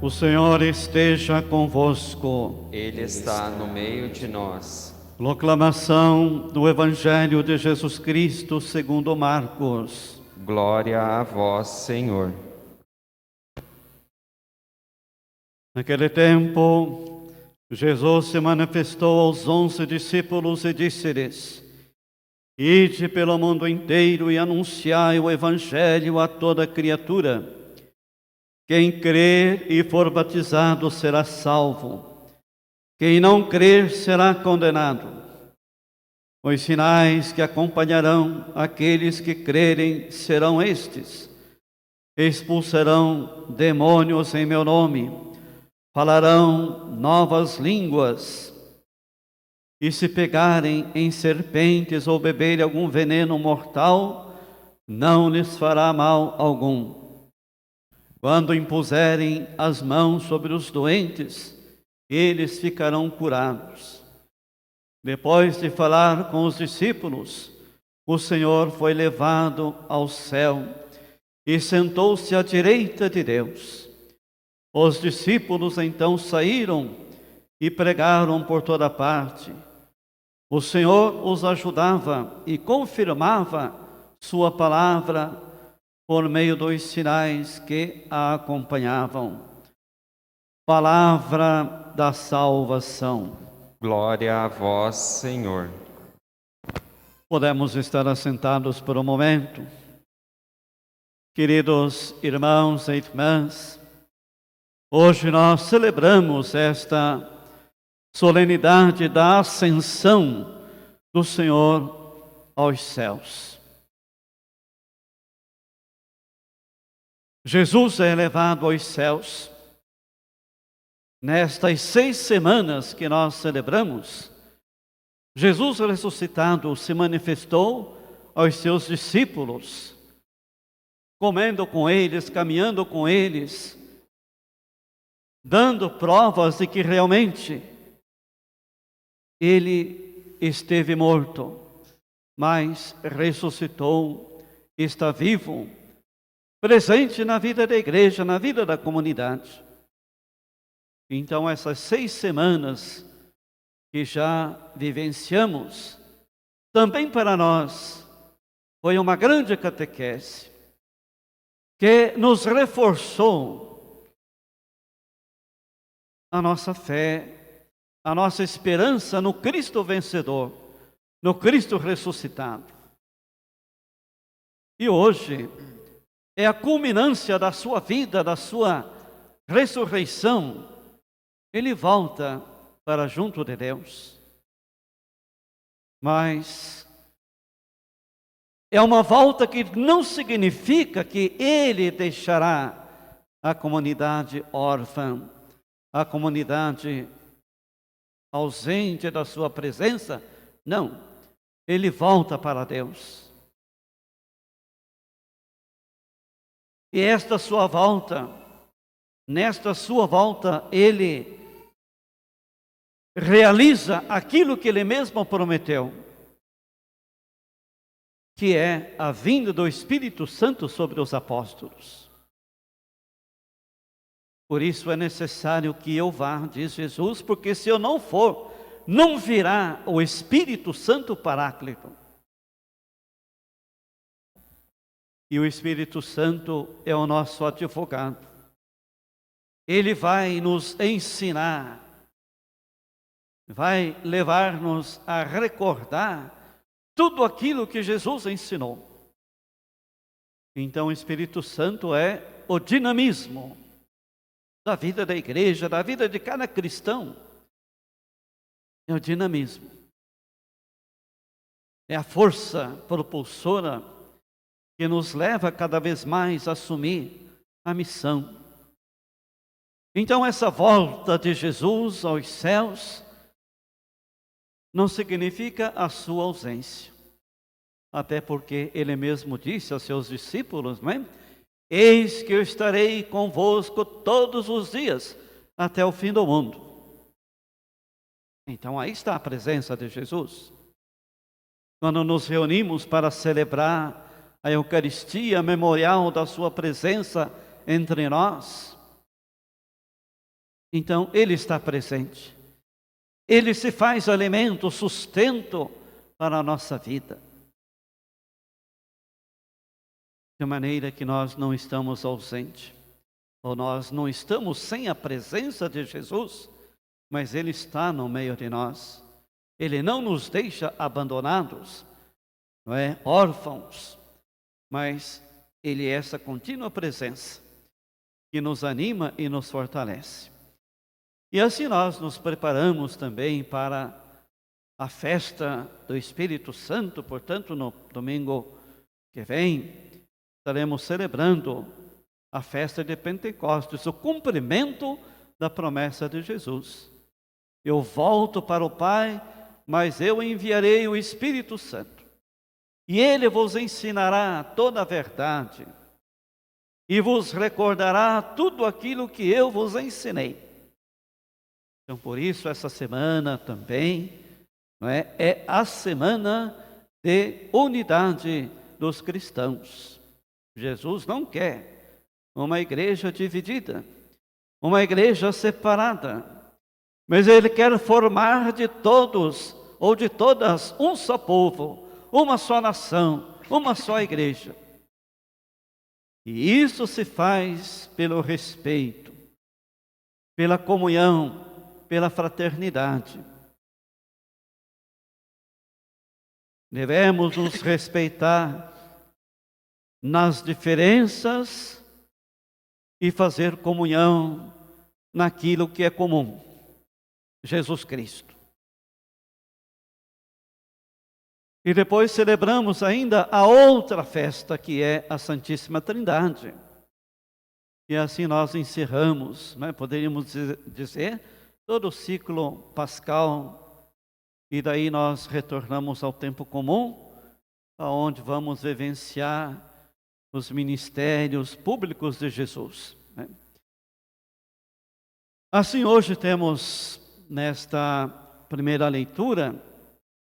O Senhor esteja convosco. Ele está no meio de nós. Proclamação do Evangelho de Jesus Cristo segundo Marcos. Glória a vós, Senhor. Naquele tempo, Jesus se manifestou aos 11 discípulos e disse-lhes: Ide pelo mundo inteiro e anunciai o Evangelho a toda criatura. Quem crer e for batizado será salvo. Quem não crer será condenado. Os sinais que acompanharão aqueles que crerem serão estes: expulsarão demônios em meu nome, falarão novas línguas, e se pegarem em serpentes ou beberem algum veneno mortal, não lhes fará mal algum. Quando impuserem as mãos sobre os doentes, eles ficarão curados. Depois de falar com os discípulos, o Senhor foi levado ao céu e sentou-se à direita de Deus. Os discípulos então saíram e pregaram por toda parte. O Senhor os ajudava e confirmava sua palavra por meio dos sinais que a acompanhavam. Palavra da salvação. Glória a vós, Senhor. Podemos estar assentados por um momento. Queridos irmãos e irmãs, hoje nós celebramos esta solenidade da ascensão do Senhor aos céus. Jesus é elevado aos céus. Nestas 6 semanas que nós celebramos, Jesus ressuscitado se manifestou aos seus discípulos, comendo com eles, caminhando com eles, dando provas de que realmente ele esteve morto, mas ressuscitou, está vivo, presente na vida da igreja, na vida da comunidade. Então, essas 6 semanas que já vivenciamos, também para nós foi uma grande catequese, que nos reforçou a nossa fé, a nossa esperança no Cristo vencedor, no Cristo ressuscitado. E hoje é a culminância da sua vida, da sua ressurreição. Ele volta para junto de Deus. Mas é uma volta que não significa que ele deixará a comunidade órfã, a comunidade ausente da sua presença. Não, ele volta para Deus. E esta sua volta, nesta sua volta, ele realiza aquilo que ele mesmo prometeu, que é a vinda do Espírito Santo sobre os apóstolos. Por isso é necessário que eu vá, diz Jesus, porque se eu não for, não virá o Espírito Santo Paráclito. E o Espírito Santo é o nosso advogado. Ele vai nos ensinar, vai levar-nos a recordar tudo aquilo que Jesus ensinou. Então o Espírito Santo é o dinamismo da vida da igreja, da vida de cada cristão. É o dinamismo. É a força propulsora que nos leva cada vez mais a assumir a missão. Então essa volta de Jesus aos céus não significa a sua ausência. Até porque ele mesmo disse aos seus discípulos, não é? Eis que eu estarei convosco todos os dias, até o fim do mundo. Então aí está a presença de Jesus. Quando nos reunimos para celebrar a Eucaristia, memorial da sua presença entre nós, Então, Ele está presente. Ele se faz alimento, sustento para a nossa vida. De maneira que nós não estamos ausentes, ou nós não estamos sem a presença de Jesus, mas Ele está no meio de nós. Ele não nos deixa abandonados, não é? Órfãos, mas Ele é essa contínua presença que nos anima e nos fortalece. E assim nós nos preparamos também para a festa do Espírito Santo. Portanto, no domingo que vem, estaremos celebrando a festa de Pentecostes, o cumprimento da promessa de Jesus. Eu volto para o Pai, mas eu enviarei o Espírito Santo, e Ele vos ensinará toda a verdade, e vos recordará tudo aquilo que eu vos ensinei. Então, por isso, essa semana também é a semana de unidade dos cristãos. Jesus não quer uma igreja dividida, uma igreja separada, mas Ele quer formar de todos ou de todas um só povo, uma só nação, uma só igreja. E isso se faz pelo respeito, pela comunhão, pela fraternidade. Devemos nos respeitar nas diferenças e fazer comunhão naquilo que é comum, Jesus Cristo. E depois celebramos ainda a outra festa, que é a Santíssima Trindade. E assim nós encerramos, poderíamos dizer, todo o ciclo pascal, e daí nós retornamos ao tempo comum, aonde vamos vivenciar os ministérios públicos de Jesus. Assim, hoje temos nesta primeira leitura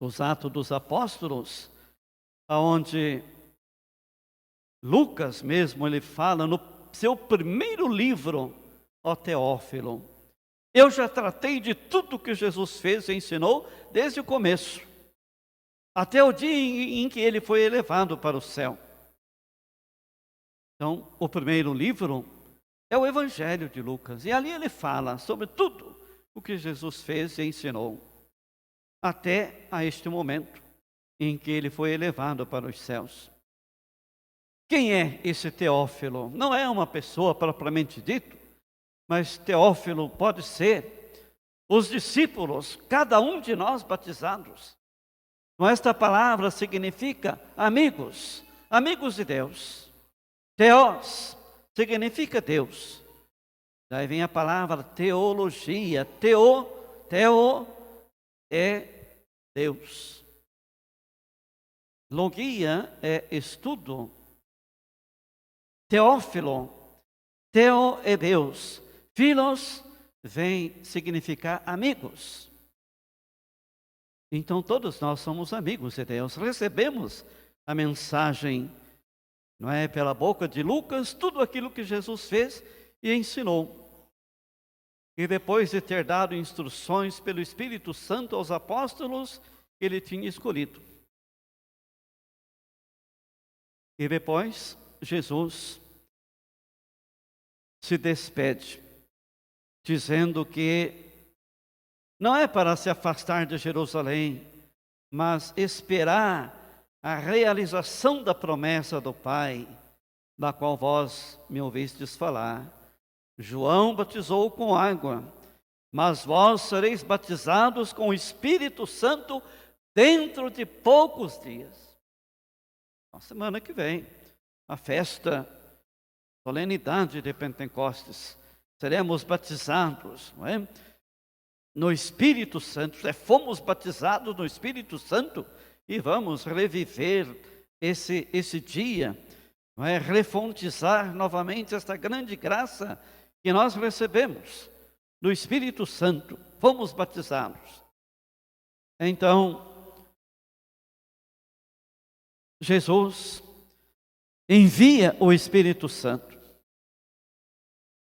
os Atos dos Apóstolos, aonde Lucas mesmo, ele fala no seu primeiro livro, ó Teófilo: eu já tratei de tudo que Jesus fez e ensinou desde o começo, até o dia em que ele foi elevado para o céu. Então, o primeiro livro é o Evangelho de Lucas, e ali ele fala sobre tudo o que Jesus fez e ensinou, até a este momento em que ele foi elevado para os céus. Quem é esse Teófilo? Não é uma pessoa propriamente dito, mas Teófilo pode ser os discípulos, cada um de nós batizados. Então, esta palavra significa amigos, amigos de Deus. Teós significa Deus. Daí vem a palavra teologia. Teo é Deus. Logia é estudo. Teófilo, teo é Deus. Filos vem significar amigos. Então todos nós somos amigos de Deus. Recebemos a mensagem, não é, pela boca de Lucas, tudo aquilo que Jesus fez e ensinou. E depois de ter dado instruções pelo Espírito Santo aos apóstolos que ele tinha escolhido. E depois Jesus se despede, dizendo que não é para se afastar de Jerusalém, mas esperar a realização da promessa do Pai, da qual vós me ouvistes falar. João batizou com água, mas vós sereis batizados com o Espírito Santo dentro de poucos dias. Na semana que vem, a festa, solenidade de Pentecostes, seremos batizados, não é? No Espírito Santo. Fomos batizados no Espírito Santo e vamos reviver esse dia, não é? Refontizar novamente esta grande graça que nós recebemos do Espírito Santo. Fomos batizados. Então, Jesus envia o Espírito Santo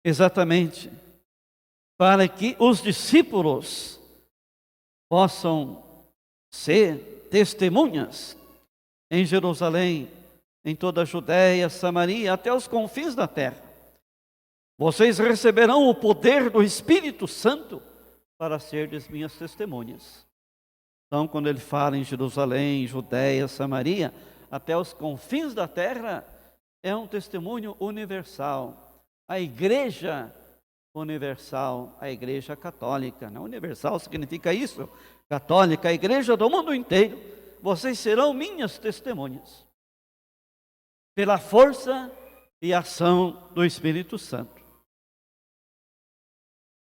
exatamente para que os discípulos possam ser testemunhas em Jerusalém, em toda a Judéia, Samaria, até os confins da terra. Vocês receberão o poder do Espírito Santo para serdes minhas testemunhas. Então, quando ele fala em Jerusalém, Judéia, Samaria, até os confins da terra, é um testemunho universal. A igreja universal, a igreja católica. Não, universal significa isso, católica, a igreja do mundo inteiro. Vocês serão minhas testemunhas, pela força e ação do Espírito Santo.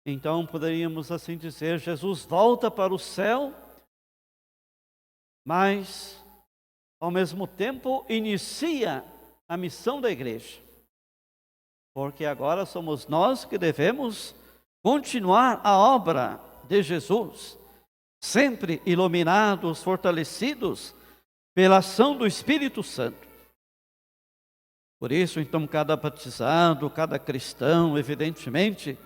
Então, poderíamos assim dizer, Jesus volta para o céu, mas, ao mesmo tempo, inicia a missão da igreja. Porque agora somos nós que devemos continuar a obra de Jesus, sempre iluminados, fortalecidos pela ação do Espírito Santo. Por isso, então, cada batizado, cada cristão, evidentemente,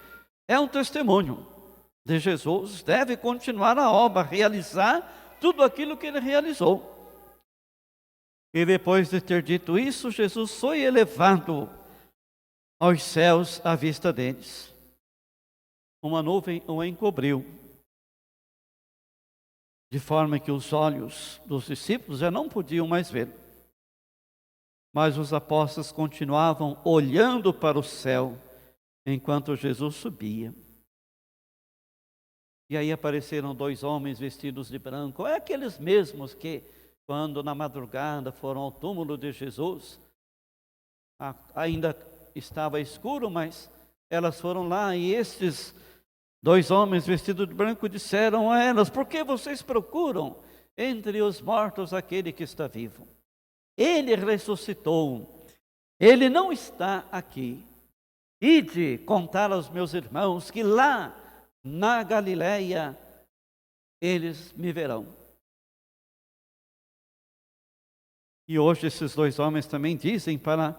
é um testemunho de Jesus, deve continuar a obra, realizar tudo aquilo que ele realizou. E depois de ter dito isso, Jesus foi elevado aos céus à vista deles. Uma nuvem o encobriu, de forma que os olhos dos discípulos já não podiam mais ver. Mas os apóstolos continuavam olhando para o céu, enquanto Jesus subia. E aí apareceram 2 homens vestidos de branco. É aqueles mesmos que, quando na madrugada foram ao túmulo de Jesus, ainda estava escuro, mas elas foram lá e estes 2 homens vestidos de branco disseram a elas: por que vocês procuram entre os mortos aquele que está vivo? Ele ressuscitou, ele não está aqui. Ide contar aos meus irmãos que lá na Galileia eles me verão. E hoje esses 2 homens também dizem para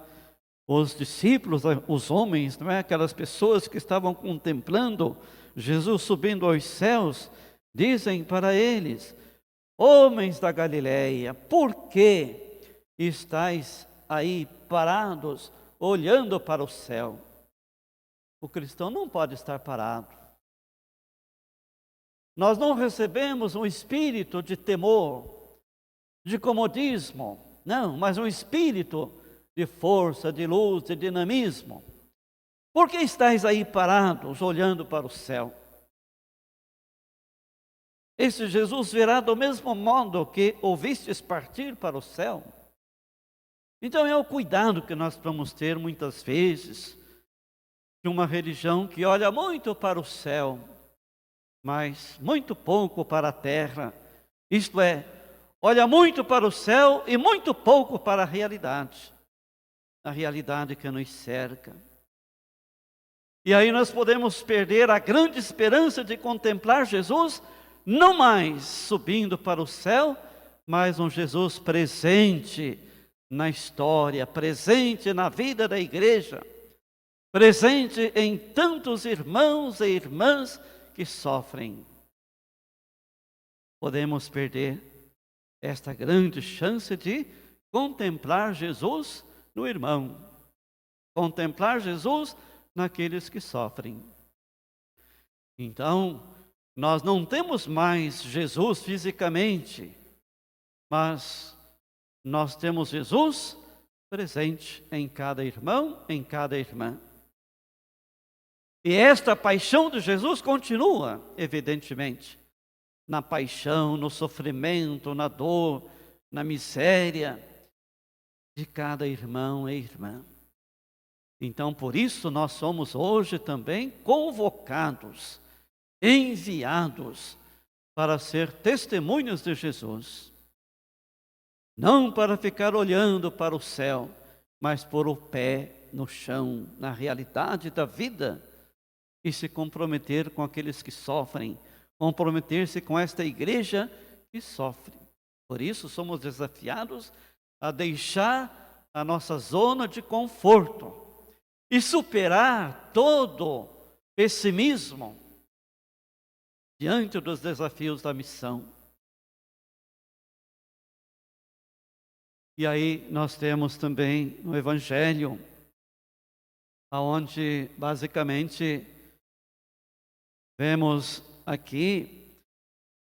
os discípulos, os homens, não é? Aquelas pessoas que estavam contemplando Jesus subindo aos céus, dizem para eles: homens da Galileia, por que estáis aí parados, olhando para o céu? O cristão não pode estar parado. Nós não recebemos um espírito de temor, de comodismo, não, mas um espírito de força, de luz, de dinamismo. Por que estáis aí parados, olhando para o céu? Esse Jesus virá do mesmo modo que ouvistes partir para o céu. Então é o cuidado que nós vamos ter muitas vezes de uma religião que olha muito para o céu, mas muito pouco para a terra. Isto é, olha muito para o céu e muito pouco para a realidade que nos cerca. E aí nós podemos perder a grande esperança de contemplar Jesus, não mais subindo para o céu, mas um Jesus presente na história, presente na vida da igreja, presente em tantos irmãos e irmãs que sofrem. Podemos perder esta grande chance de contemplar Jesus no irmão, contemplar Jesus naqueles que sofrem. Então, nós não temos mais Jesus fisicamente, mas nós temos Jesus presente em cada irmão, em cada irmã. E esta paixão de Jesus continua, evidentemente, na paixão, no sofrimento, na dor, na miséria de cada irmão e irmã. Então, por isso, nós somos hoje também convocados, enviados para ser testemunhas de Jesus. Não para ficar olhando para o céu, mas pôr o pé no chão, na realidade da vida, e se comprometer com aqueles que sofrem, comprometer-se com esta igreja que sofre. Por isso somos desafiados a deixar a nossa zona de conforto e superar todo pessimismo diante dos desafios da missão. E aí nós temos também no Evangelho, onde basicamente vemos aqui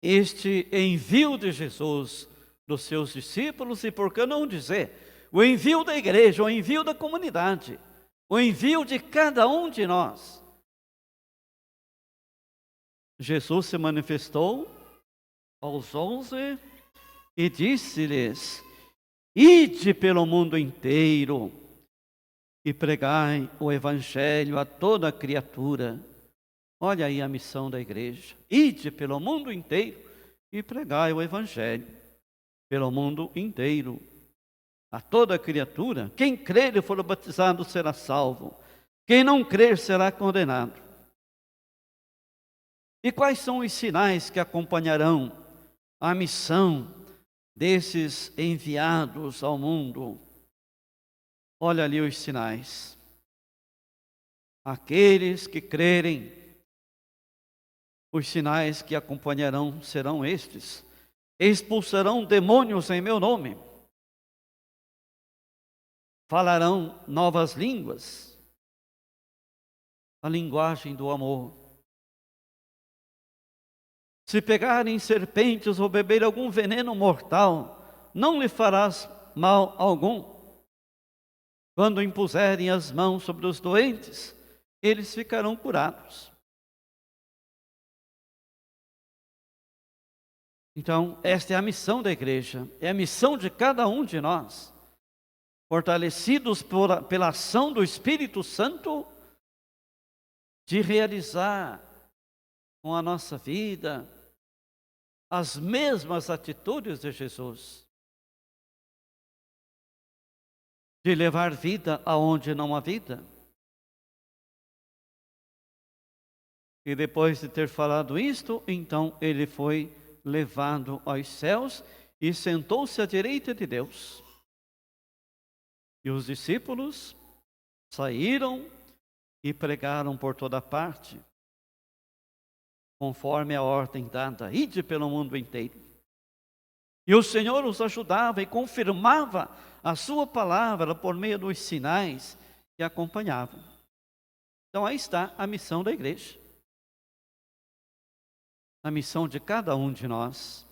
este envio de Jesus dos seus discípulos e, por que não dizer, o envio da igreja, o envio da comunidade, o envio de cada um de nós. Jesus se manifestou aos 11 e disse-lhes: ide pelo mundo inteiro e pregai o evangelho a toda criatura. Olha aí a missão da igreja. Ide pelo mundo inteiro e pregai o evangelho pelo mundo inteiro a toda criatura. Quem crer e for batizado será salvo. Quem não crer será condenado. E quais são os sinais que acompanharão a missão desses enviados ao mundo? Olha ali os sinais. Aqueles que crerem, os sinais que acompanharão serão estes: expulsarão demônios em meu nome, falarão novas línguas, a linguagem do amor. Se pegarem serpentes ou beber algum veneno mortal, não lhe farás mal algum. Quando impuserem as mãos sobre os doentes, eles ficarão curados. Então, esta é a missão da igreja, é a missão de cada um de nós, fortalecidos pela ação do Espírito Santo, de realizar com a nossa vida as mesmas atitudes de Jesus, de levar vida aonde não há vida. E depois de ter falado isto, então ele foi levado aos céus e sentou-se à direita de Deus. E os discípulos saíram e pregaram por toda parte, conforme a ordem dada: ide pelo mundo inteiro. E o Senhor os ajudava e confirmava a sua palavra por meio dos sinais que acompanhavam. Então aí está a missão da igreja. A missão de cada um de nós.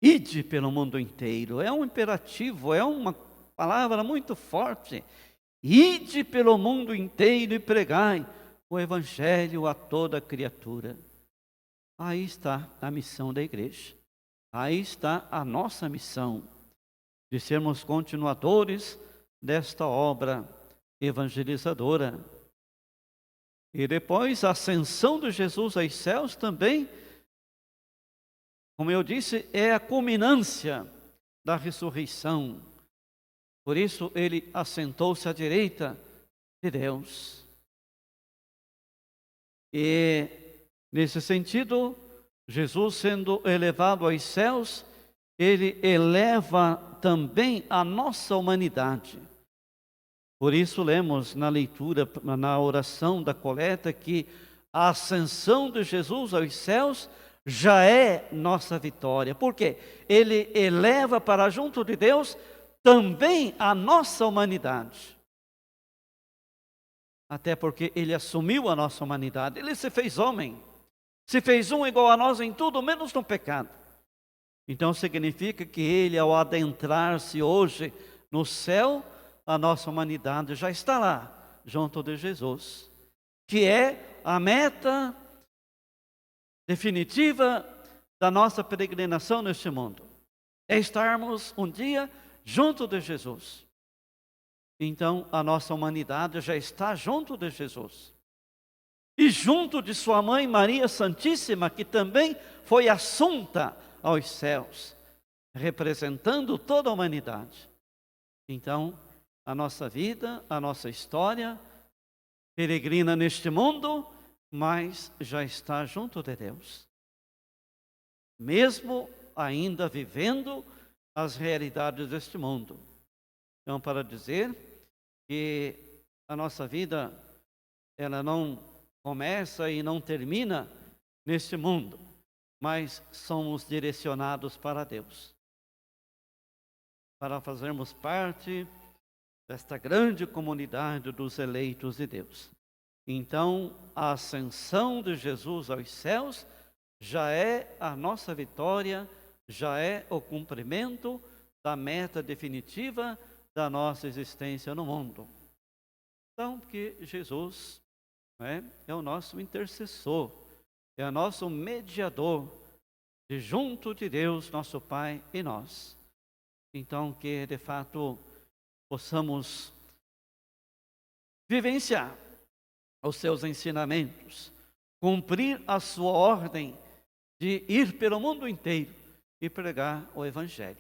Ide pelo mundo inteiro. É um imperativo, é uma palavra muito forte. Ide pelo mundo inteiro e pregai o evangelho a toda criatura. Aí está a missão da igreja. Aí está a nossa missão de sermos continuadores desta obra evangelizadora. E depois a ascensão de Jesus aos céus também, como eu disse, é a culminância da ressurreição. Por isso ele assentou-se à direita de Deus. E nesse sentido, Jesus sendo elevado aos céus, ele eleva também a nossa humanidade. Por isso lemos na leitura, na oração da coleta, que a ascensão de Jesus aos céus já é nossa vitória. Por quê? Ele eleva para junto de Deus também a nossa humanidade. Até porque ele assumiu a nossa humanidade. Ele se fez homem. Se fez um igual a nós em tudo, menos no pecado. Então significa que ele, ao adentrar-se hoje no céu, a nossa humanidade já está lá, junto de Jesus, que é a meta definitiva da nossa peregrinação neste mundo. É estarmos um dia junto de Jesus. Então a nossa humanidade já está junto de Jesus. E junto de sua mãe Maria Santíssima, que também foi assunta aos céus, representando toda a humanidade. Então, a nossa vida, a nossa história, peregrina neste mundo, mas já está junto de Deus. Mesmo ainda vivendo as realidades deste mundo. Então, para dizer que a nossa vida, ela não começa e não termina neste mundo, mas somos direcionados para Deus, para fazermos parte desta grande comunidade dos eleitos de Deus. Então, a ascensão de Jesus aos céus já é a nossa vitória, já é o cumprimento da meta definitiva da nossa existência no mundo. Então, porque Jesus é o nosso intercessor, é o nosso mediador de junto de Deus, nosso Pai e nós. Então, que de fato possamos vivenciar os seus ensinamentos, cumprir a sua ordem de ir pelo mundo inteiro e pregar o Evangelho.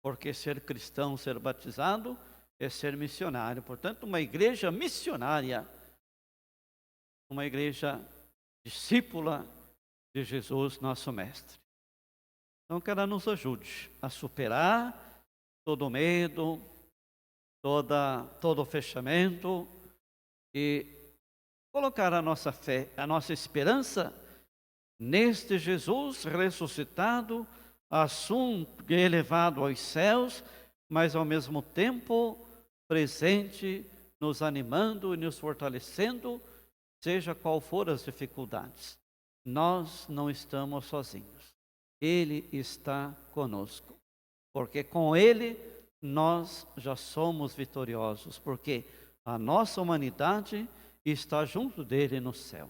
Porque ser cristão, ser batizado, é ser missionário. Portanto, uma igreja missionária, uma igreja discípula de Jesus, nosso Mestre. Então, que ela nos ajude a superar todo o medo, todo o fechamento e colocar a nossa fé, a nossa esperança neste Jesus ressuscitado, assunto e elevado aos céus, mas ao mesmo tempo presente, nos animando e nos fortalecendo, seja qual for as dificuldades. Nós não estamos sozinhos. Ele está conosco, porque com Ele nós já somos vitoriosos, porque a nossa humanidade está junto dele no céu.